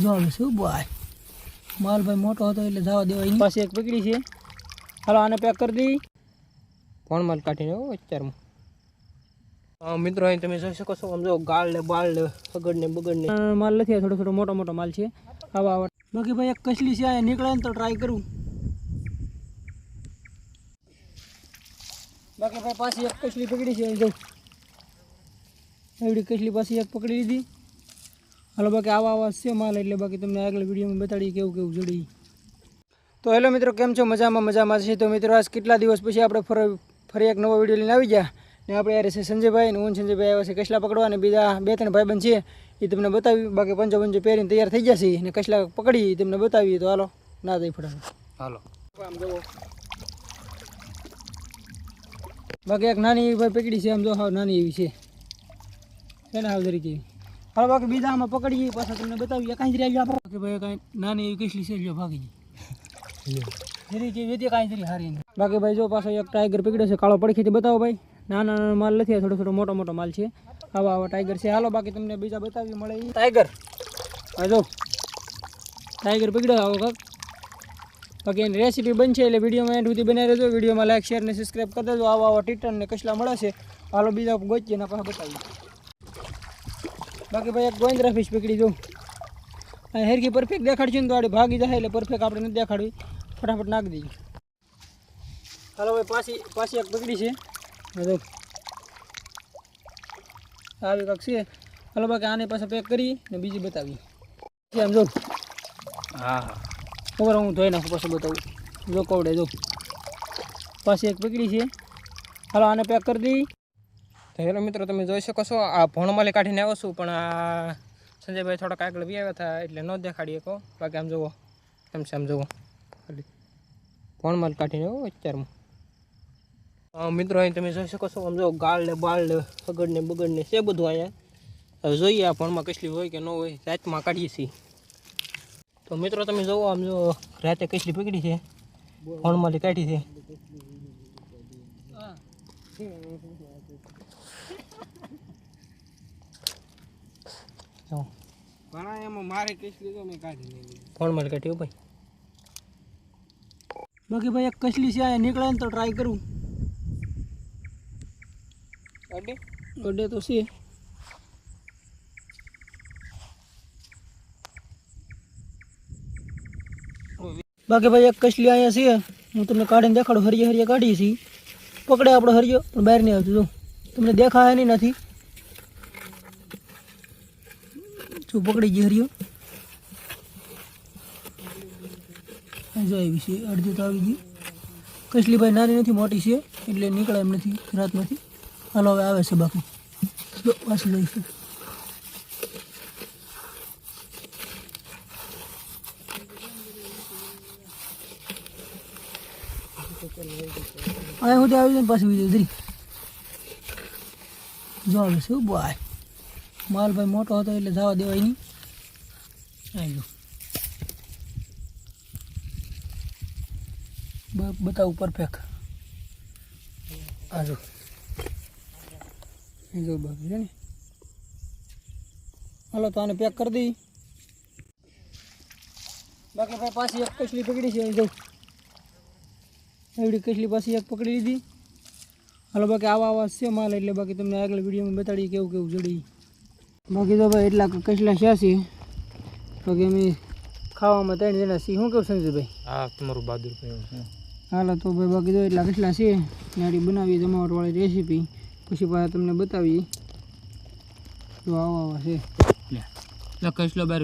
જો હવે શું ભાઈ માલ ભાઈ મોટો હતો એટલે જવા દેવાય પાસે એક પકડી છે. હાલો આને પેક કરી દઈ ફોન માલ કાઢીને અત્યારમાં મિત્રો અહીં તમે જોઈ શકો છો આમ જો ગાળ ને બાળ ને સગડ ને બગડ ને માલ નથી થોડો થોડો મોટો મોટો માલ છે આવા આવા. બાકી ભાઈ એક કસલી છે અહીંયા નીકળે ને તો ટ્રાય કરું. બાકી ભાઈ પાછી એક કસલી પકડી છે જો એવડી કસલી પાછી એક પકડી લીધી. હાલો બાકી આવા આવા છે માલ એટલે બાકી તમને આગળ વિડીયોમાં બતાડીએ કેવું કેવું જડી. તો હેલો મિત્રો કેમ છો મજામાં છે. તો મિત્રો આજ કેટલા દિવસ પછી આપણે ફરી એક નવો વિડીયો લઈને આવી ગયા ને આપણે યાર છે સંજયભાઈ ને હું સંજયભાઈ આવ્યા છે કસલા પકડવા અને બીજા 2-3 ભાઈબંધ છે એ તમને બતાવી. બાકી પંજો પહેરીને તૈયાર થઈ ગયા છે ને કસલા પકડી તમને બતાવીએ. તો હાલો ના જઈ ફટાફટ હાલો આમ જુઓ. બાકી એક નાની ભાઈ પકડી છે આમ જો હાવ નાની એવી છે ને હાવ જરી જેવી. હાલો બાકી બીજા આમાં પકડીએ પાછા તમને બતાવીએ. કાંઈ જ રહી ગયા બાકી ભાઈ કાંઈ નાની એવી કસલી છે જો ભાગી જરી જેવી હતી કાંઈ જરી હારી. બાકી ભાઈ જો પાછો એક ટાઈગર પકડ્યો છે કાળો પડખીથી બતાવો ભાઈ. નાના નાના માલ નથી થોડો થોડો મોટો મોટો માલ છે આવા આવા ટાઈગર છે. હાલો બાકી તમને બીજા બતાવી મળે એ ટાઈગર. હા જો ટાઈગર પકડ્યો આવો કાક. બાકી એની રેસીપી બનશે એટલે વિડીયોમાં એન્ડ સુધી બનાવી રહેજો. વિડીયોમાં લાઈક શેર ને સબસ્ક્રાઈબ કરી દેજો. આવા આવા ટીટન ને કસલા મળે છે. હાલો બીજા ગોચીએ એના પાસે બતાવીએ. બાકી ભાઈ એક ગોંદરા ફિશ પકડી જો અહીં હેરકી પરફેક્ટ દેખાડશે ને તો આડી ભાગી જાય એટલે પરફેક્ટ આપણે નથી દેખાડવી ફટાફટ નાખી દઈએ. હાલો ભાઈ પાછી એક પકડી છે જો આવી કાંક છે. હાલો બાકી આને પાસે પેક કરી ને બીજી બતાવી આમ જો. હા ખબર હું ધોઈ નાખું પાછું બતાવું જો કવડે જો પાછી એક પકડી છે. હાલો આને પેક કરી દઈ. તો હેલો મિત્રો તમે જોઈ શકો છો આ ભણમાલી કાઢીને આવ્યો છું પણ આ સંજયભાઈ થોડાક આગળ બી આવ્યા હતા એટલે ન દેખાડી શકો. બાકી આમ જુઓ એમ છે આમ જુઓ ખાલી ભણમાલ કાઢીને આવ્યો અત્યારમાં. મિત્રો અહીં તમે જોઈ શકો છો આમ જો ગાળ ને બાળ ને સગડ ને બગડ ને છે બધું અહીંયા. હવે જોઈએ આ ભણમાં કસલી હોય કે ન હોય રાતમાં કાઢીએ છીએ. તો મિત્રો તમે જુઓ આમ જો રાતે કસલી પકડી છે ભણમાલી કાઢી છે. ફોન કાઢ્યો ભાઈ. બાકી ભાઈ એક કસલી છે અહીંયા નીકળે ને તો ટ્રાય કરું. અડે તો છે. બાકી ભાઈ એક કસલી અહીંયા છે હું તમને કાઢીને દેખાડું. હરિયા કાઢીએ છીએ પકડે આપણો હરિયો પણ બહાર નહીં આવતું જો તમને દેખાય નહીં નથી જો પકડી ગઈ હરિયો જો આવી છે અડધી તો આવી ગઈ. કસલી ભાઈ નાની નથી મોટી છે એટલે નીકળે એમ નથી રાત નથી. હાલો હવે આવે છે બાકી પાછી લઈશું. અહીંયા સુધી આવી જાય પાછી બીજું જરી જો હવે શું ભાઈ માલ ભાઈ મોટો હતો એટલે જવા દેવાય નહીં. આવી બતાવું પરફેક્ટ આ જો બાકી છે ને. હાલો તો આને પેક કરી દઈ. બાકી ભાઈ પાછી એક કસલી પકડી છે જો એવડી કસલી પાછી એક પકડી લીધી. હાલો બાકી આવા આવા છે માલ એટલે બાકી તમને આગળ વિડીયોમાં બતાડીએ કેવું કેવું જડી. બાકી તો ભાઈ એટલા કસલા છે બાકી અમે ખાવામાં 3 જણા છીએ. શું કેવું સંજયભાઈ? હા તમારું બહાદુર. હાલો તો ભાઈ બાકી તો એટલા કસલા છે નાડી બનાવીએ જમાવટવાળી રેસીપી પછી પાછા તમને બતાવીએ. તો આવા આવા છે કસલો બાર